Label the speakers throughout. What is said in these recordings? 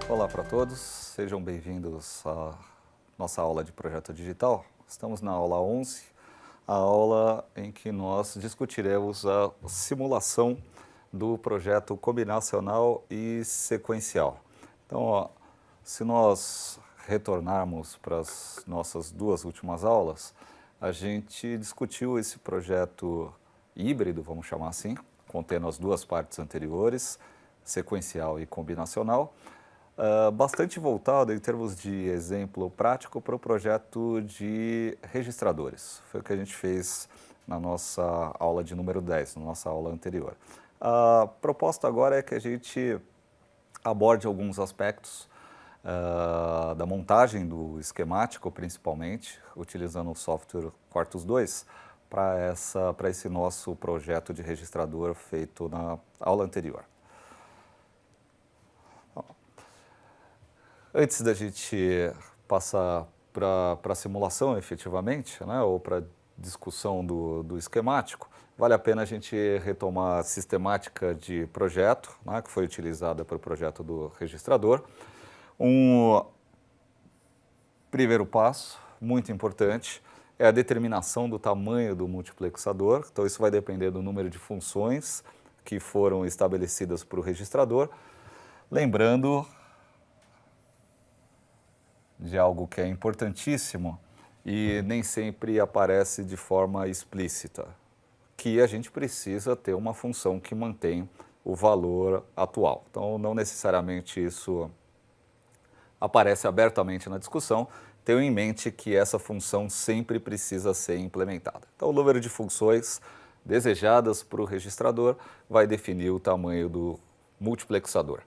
Speaker 1: Olá para todos, sejam bem-vindos à nossa aula de projeto digital. Estamos na aula 11, a aula em que nós discutiremos a simulação do projeto combinacional e sequencial. Então, se nós retornarmos para as nossas duas últimas aulas, a gente discutiu esse projeto híbrido, vamos chamar assim, contendo as duas partes anteriores, sequencial e combinacional, bastante voltado em termos de exemplo prático para o projeto de registradores. Foi o que a gente fez na nossa aula de número 10, na nossa aula anterior. A proposta agora é que a gente aborde alguns aspectos da montagem do esquemático, principalmente, utilizando o software Quartus 2, para esse nosso projeto de registrador feito na aula anterior. Antes da gente passar para a simulação, efetivamente, né, ou para a discussão do esquemático, vale a pena a gente retomar a sistemática de projeto, né, que foi utilizada para o projeto do registrador. Um primeiro passo, muito importante, é a determinação do tamanho do multiplexador. Então, isso vai depender do número de funções que foram estabelecidas para o registrador. Lembrando de algo que é importantíssimo e nem sempre aparece de forma explícita, que a gente precisa ter uma função que mantém o valor atual. Então, não necessariamente isso aparece abertamente na discussão, tenho em mente que essa função sempre precisa ser implementada. Então, o número de funções desejadas para o registrador vai definir o tamanho do multiplexador.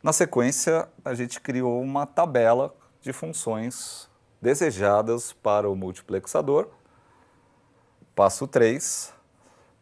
Speaker 1: Na sequência, a gente criou uma tabela de funções desejadas para o multiplexador. Passo 3,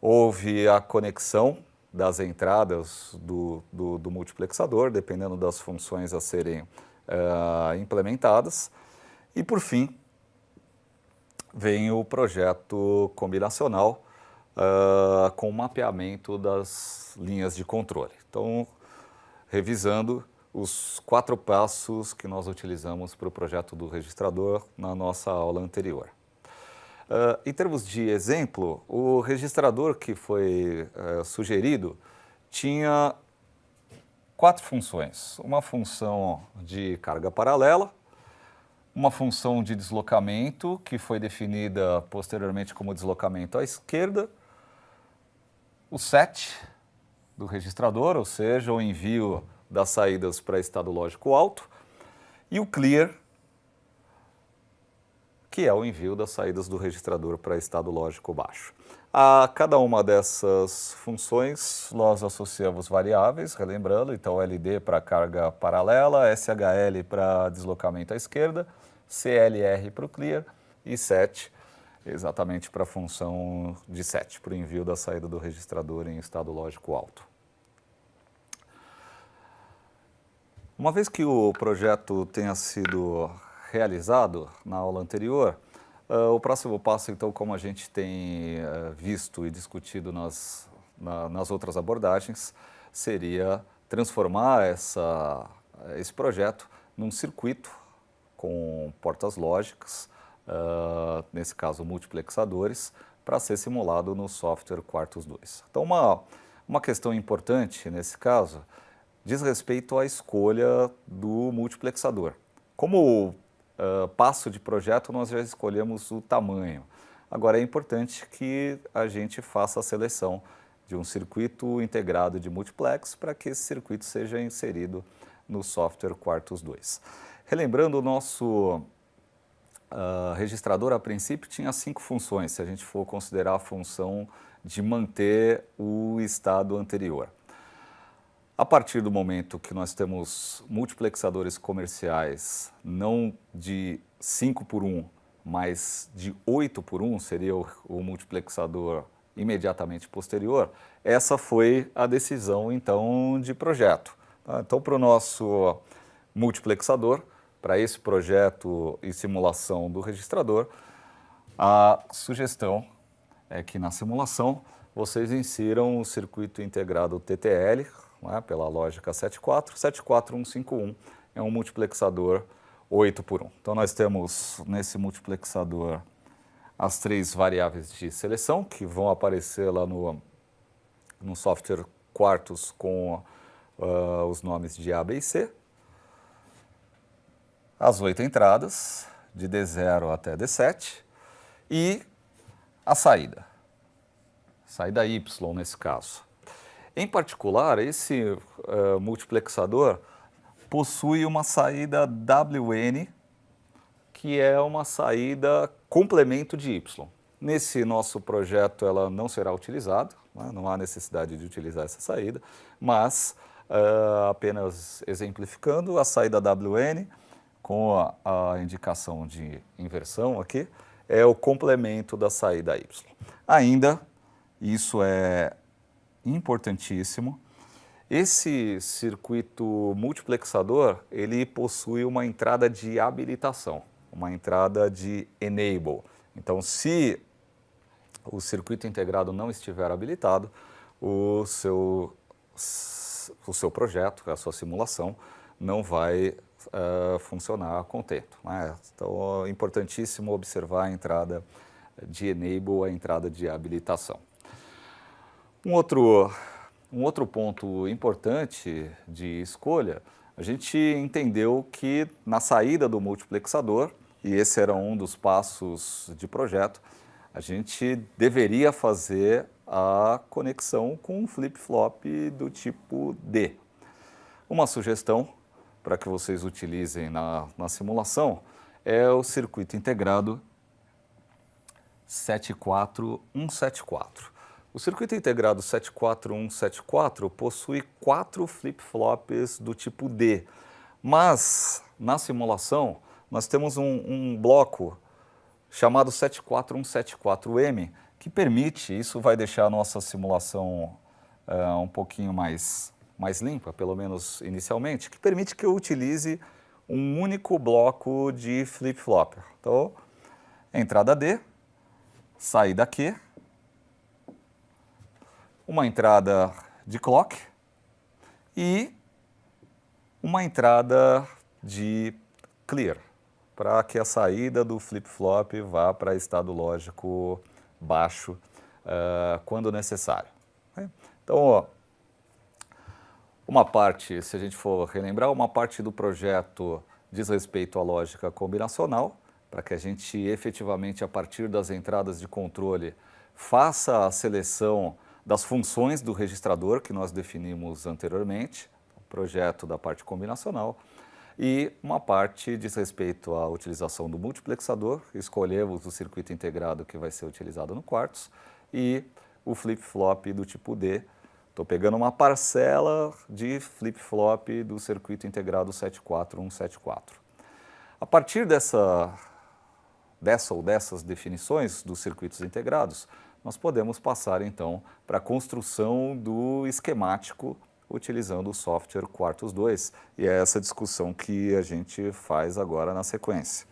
Speaker 1: houve a conexão das entradas do multiplexador, dependendo das funções a serem implementadas. E, por fim, vem o projeto combinacional com o mapeamento das linhas de controle. Então, revisando os 4 passos que nós utilizamos para o projeto do registrador na nossa aula anterior. Em termos de exemplo, o registrador que foi sugerido tinha 4 funções. Uma função de carga paralela, uma função de deslocamento, que foi definida posteriormente como deslocamento à esquerda, o set do registrador, ou seja, o envio das saídas para estado lógico alto, e o clear, que é o envio das saídas do registrador para estado lógico baixo. A cada uma dessas funções, nós associamos variáveis, relembrando, então LD para carga paralela, SHL para deslocamento à esquerda, CLR para o clear e set exatamente para a função de set, para o envio da saída do registrador em estado lógico alto. Uma vez que o projeto tenha sido realizado na aula anterior, o próximo passo, então, como a gente tem visto e discutido nas outras abordagens, seria transformar esse projeto num circuito com portas lógicas, nesse caso multiplexadores, para ser simulado no software Quartus 2. Então, uma questão importante nesse caso diz respeito à escolha do multiplexador. Como passo de projeto, nós já escolhemos o tamanho. Agora, é importante que a gente faça a seleção de um circuito integrado de multiplex para que esse circuito seja inserido no software Quartus 2. Relembrando, o nosso registrador, a princípio, tinha 5 funções, se a gente for considerar a função de manter o estado anterior. A partir do momento que nós temos multiplexadores comerciais, não de 5x1, mas de 8x1, seria o multiplexador imediatamente posterior, essa foi a decisão, então, de projeto. Então, para o nosso multiplexador, para esse projeto e simulação do registrador, a sugestão é que na simulação vocês insiram o circuito integrado TTL, pela lógica 74, 74151, é um multiplexador 8x1. Então nós temos nesse multiplexador as 3 variáveis de seleção que vão aparecer lá no software Quartus com os nomes de A, B e C. As 8 entradas, de D0 até D7, e a saída Y nesse caso. Em particular, esse multiplexador possui uma saída WN, que é uma saída complemento de Y. Nesse nosso projeto ela não será utilizada, né? Não há necessidade de utilizar essa saída, mas apenas exemplificando, a saída WN com a indicação de inversão aqui é o complemento da saída Y. Ainda, isso é importantíssimo, esse circuito multiplexador, ele possui uma entrada de habilitação, uma entrada de enable. Então, se o circuito integrado não estiver habilitado, o seu projeto, a sua simulação, não vai funcionar a contento, né? Então, é importantíssimo observar a entrada de enable, a entrada de habilitação. Um outro ponto importante de escolha, a gente entendeu que na saída do multiplexador, e esse era um dos passos de projeto, a gente deveria fazer a conexão com um flip-flop do tipo D. Uma sugestão para que vocês utilizem na simulação é o circuito integrado 74174. O circuito integrado 74174 possui 4 flip-flops do tipo D, mas na simulação nós temos um bloco chamado 74174M que permite, isso vai deixar a nossa simulação um pouquinho mais limpa, pelo menos inicialmente, que permite que eu utilize um único bloco de flip-flop. Então, entrada D, saída Q, uma entrada de clock e uma entrada de clear, para que a saída do flip-flop vá para estado lógico baixo quando necessário. Então, ó, uma parte, se a gente for relembrar, uma parte do projeto diz respeito à lógica combinacional, para que a gente efetivamente, a partir das entradas de controle, faça a seleção das funções do registrador que nós definimos anteriormente, o projeto da parte combinacional, e uma parte diz respeito à utilização do multiplexador, escolhemos o circuito integrado que vai ser utilizado no Quartus, e o flip-flop do tipo D. Estou pegando uma parcela de flip-flop do circuito integrado 74174. A partir dessa ou dessas definições dos circuitos integrados, nós podemos passar então para a construção do esquemático utilizando o software Quartus 2, e é essa discussão que a gente faz agora na sequência.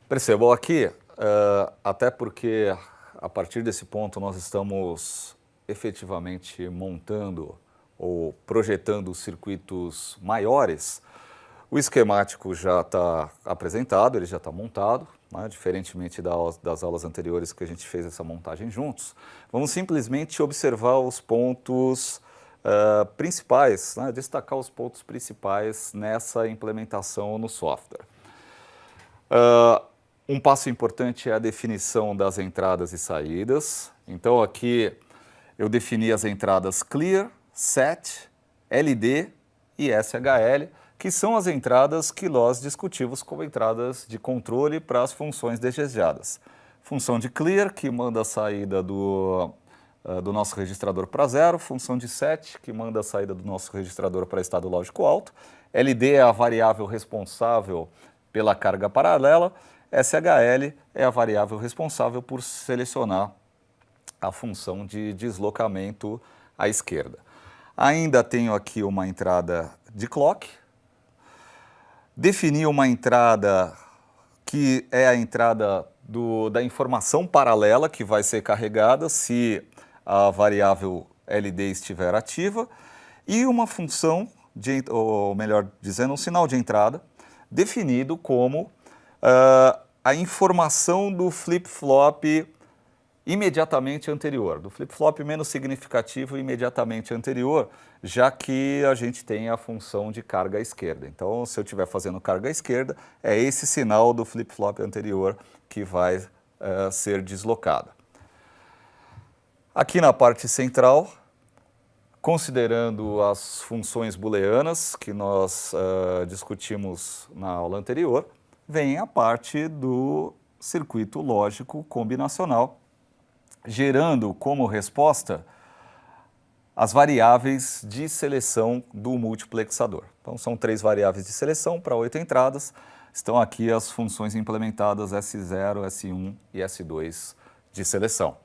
Speaker 1: Percebam aqui, até porque a partir desse ponto nós estamos efetivamente montando ou projetando circuitos maiores, o esquemático já está apresentado, ele já está montado, né? Diferentemente das aulas anteriores que a gente fez essa montagem juntos. Vamos simplesmente observar os pontos principais, né? Destacar os pontos principais nessa implementação no software. Um passo importante é a definição das entradas e saídas. Então aqui eu defini as entradas Clear, Set, LD e SHL, que são as entradas que nós discutimos como entradas de controle para as funções desejadas. Função de Clear, que manda a saída do nosso registrador para 0, função de Set, que manda a saída do nosso registrador para estado lógico alto, LD é a variável responsável pela carga paralela, SHL é a variável responsável por selecionar a função de deslocamento à esquerda. Ainda tenho aqui uma entrada de clock, defini uma entrada que é a entrada da informação paralela que vai ser carregada se a variável LD estiver ativa, e uma função, ou melhor dizendo, um sinal de entrada, definido como a informação do flip-flop imediatamente anterior, do flip-flop menos significativo imediatamente anterior, já que a gente tem a função de carga à esquerda. Então, se eu estiver fazendo carga à esquerda, é esse sinal do flip-flop anterior que vai ser deslocado. Aqui na parte central, considerando as funções booleanas que nós discutimos na aula anterior, vem a parte do circuito lógico combinacional, gerando como resposta as variáveis de seleção do multiplexador. Então, são 3 variáveis de seleção para 8 entradas. Estão aqui as funções implementadas S0, S1 e S2 de seleção.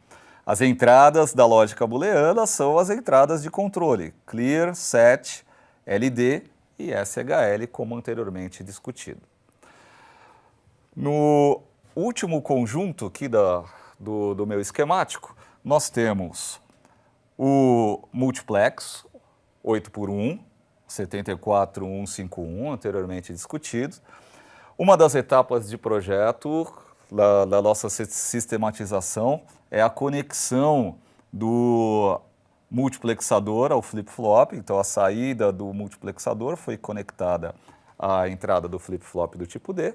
Speaker 1: As entradas da lógica booleana são as entradas de controle, clear, set, LD e SHL, como anteriormente discutido. No último conjunto aqui do meu esquemático, nós temos o multiplex 8x1, 74151, anteriormente discutido. Uma das etapas de projeto da nossa sistematização é a conexão do multiplexador ao flip-flop. Então, a saída do multiplexador foi conectada à entrada do flip-flop do tipo D.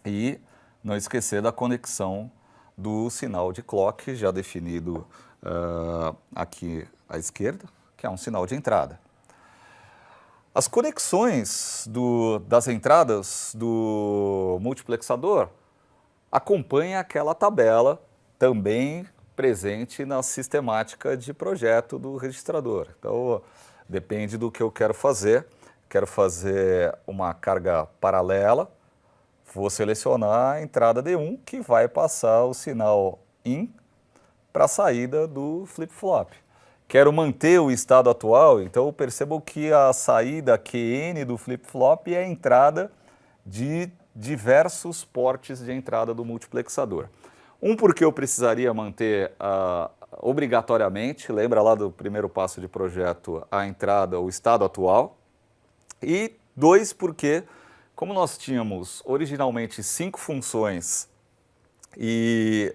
Speaker 1: E não esquecer da conexão do sinal de clock, já definido aqui à esquerda, que é um sinal de entrada. As conexões das entradas do multiplexador acompanham aquela tabela também presente na sistemática de projeto do registrador. Então, depende do que eu quero fazer. Quero fazer uma carga paralela, vou selecionar a entrada D1, que vai passar o sinal IN para a saída do flip-flop. Quero manter o estado atual, então percebam que a saída QN do flip-flop é a entrada de diversos portes de entrada do multiplexador. Porque eu precisaria manter obrigatoriamente, lembra lá do primeiro passo de projeto, a entrada, o estado atual. E 2, porque como nós tínhamos originalmente 5 funções e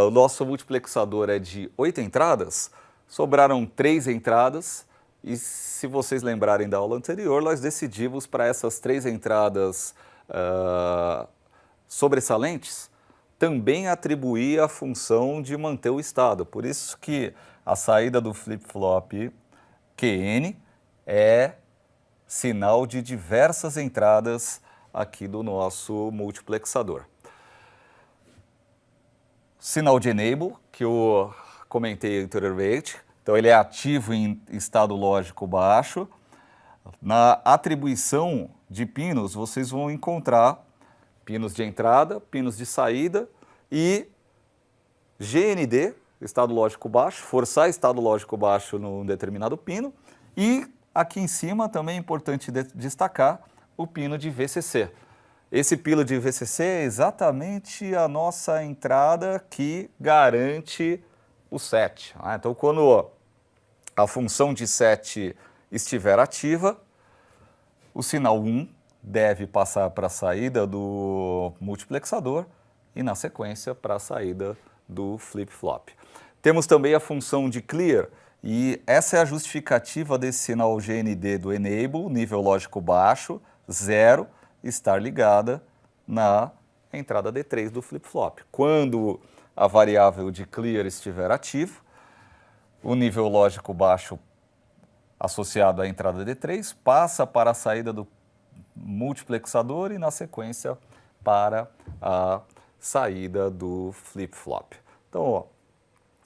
Speaker 1: o nosso multiplexador é de 8 entradas, sobraram 3 entradas e, se vocês lembrarem da aula anterior, nós decidimos para essas 3 entradas sobressalentes também atribuir a função de manter o estado. Por isso que a saída do flip-flop QN é sinal de diversas entradas aqui do nosso multiplexador. Sinal de enable, que eu comentei anteriormente, então ele é ativo em estado lógico baixo. Na atribuição de pinos, vocês vão encontrar pinos de entrada, pinos de saída e GND, estado lógico baixo, forçar estado lógico baixo num determinado pino. E aqui em cima também é importante destacar o pino de VCC. Esse pino de VCC é exatamente a nossa entrada que garante o set. Então, quando a função de set estiver ativa, o sinal 1 deve passar para a saída do multiplexador e, na sequência, para a saída do flip-flop. Temos também a função de clear, e essa é a justificativa desse sinal GND do enable, nível lógico baixo, 0, estar ligada na entrada D3 do flip-flop. Quando a variável de clear estiver ativo, o nível lógico baixo associado à entrada D3 passa para a saída do multiplexador e, na sequência, para a saída do flip-flop. Então,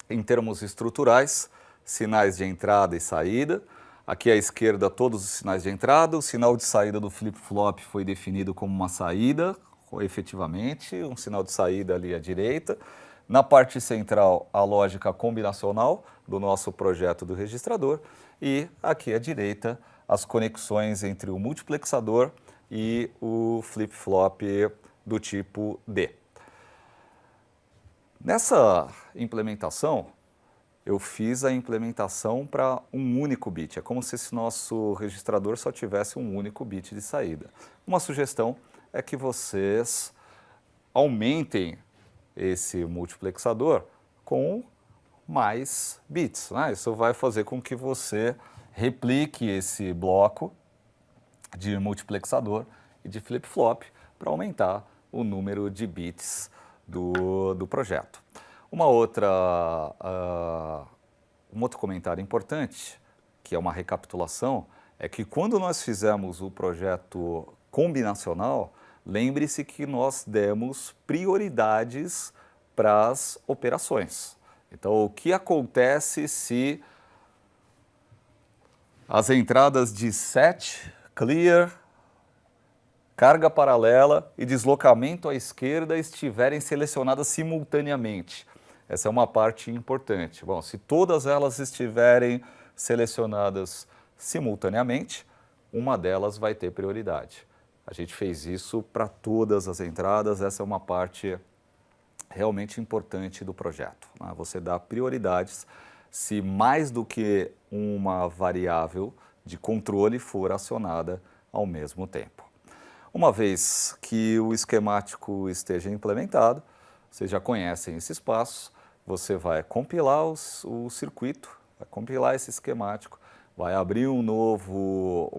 Speaker 1: em termos estruturais, sinais de entrada e saída. Aqui à esquerda, todos os sinais de entrada. O sinal de saída do flip-flop foi definido como uma saída, efetivamente, um sinal de saída ali à direita. Na parte central, a lógica combinacional do nosso projeto do registrador. E aqui à direita, as conexões entre o multiplexador e o flip-flop do tipo D. Nessa implementação, eu fiz a implementação para um único bit. É como se esse nosso registrador só tivesse um único bit de saída. Uma sugestão é que vocês aumentem esse multiplexador com mais bits, né? Isso vai fazer com que você replique esse bloco de multiplexador e de flip-flop para aumentar o número de bits do projeto. Um outro comentário importante, que é uma recapitulação, é que quando nós fizemos o projeto combinacional, lembre-se que nós demos prioridades para as operações. Então, o que acontece se as entradas de set, clear, carga paralela e deslocamento à esquerda estiverem selecionadas simultaneamente? Essa é uma parte importante. Bom, se todas elas estiverem selecionadas simultaneamente, uma delas vai ter prioridade. A gente fez isso para todas as entradas, essa é uma parte realmente importante do projeto, né? Você dá prioridades se mais do que uma variável de controle for acionada ao mesmo tempo. Uma vez que o esquemático esteja implementado, vocês já conhecem esses passos, você vai compilar o circuito, vai compilar esse esquemático, vai abrir um novo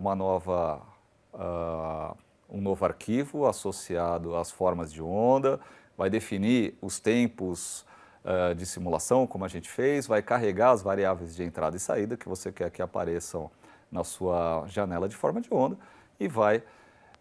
Speaker 1: arquivo associado às formas de onda, vai definir os tempos de simulação, como a gente fez, vai carregar as variáveis de entrada e saída que você quer que apareçam na sua janela de forma de onda e vai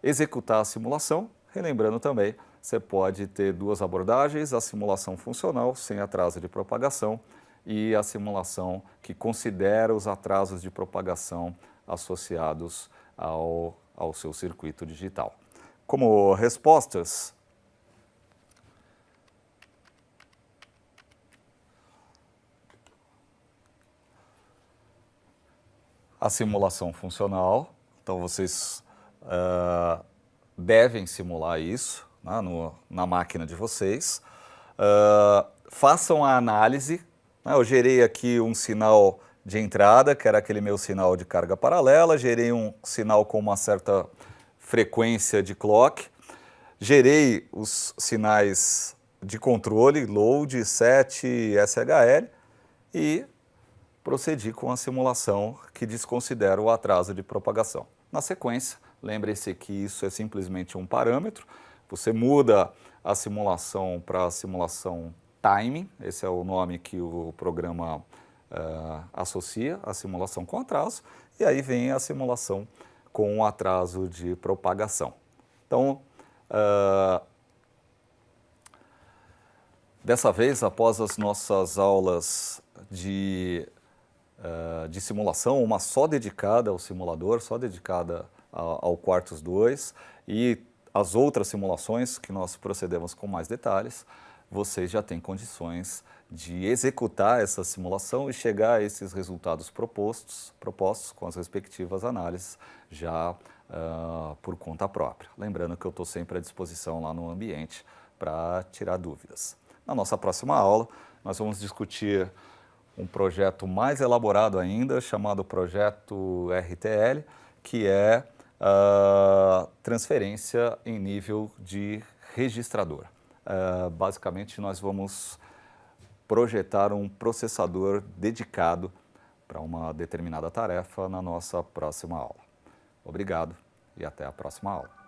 Speaker 1: executar a simulação. Relembrando também, você pode ter duas abordagens, a simulação funcional, sem atraso de propagação, e a simulação que considera os atrasos de propagação associados ao seu circuito digital. Como respostas, a simulação funcional, então vocês devem simular isso, né, na máquina de vocês. Façam a análise, né, eu gerei aqui um sinal de entrada, que era aquele meu sinal de carga paralela, gerei um sinal com uma certa frequência de clock, gerei os sinais de controle, load, set, SHL, e procedi com a simulação que desconsidera o atraso de propagação. Na sequência, lembre-se que isso é simplesmente um parâmetro, você muda a simulação para a simulação timing, esse é o nome que o programa associa a simulação com atraso, e aí vem a simulação com atraso de propagação. Então, dessa vez, após as nossas aulas de simulação, uma só dedicada ao simulador, só dedicada ao Quartus 2, e as outras simulações que nós procedemos com mais detalhes, vocês já têm condições de executar essa simulação e chegar a esses resultados propostos com as respectivas análises já por conta própria. Lembrando que eu estou sempre à disposição lá no ambiente para tirar dúvidas. Na nossa próxima aula, nós vamos discutir um projeto mais elaborado ainda, chamado projeto RTL, que é a transferência em nível de registrador. Basicamente, nós vamos projetar um processador dedicado para uma determinada tarefa na nossa próxima aula. Obrigado e até a próxima aula.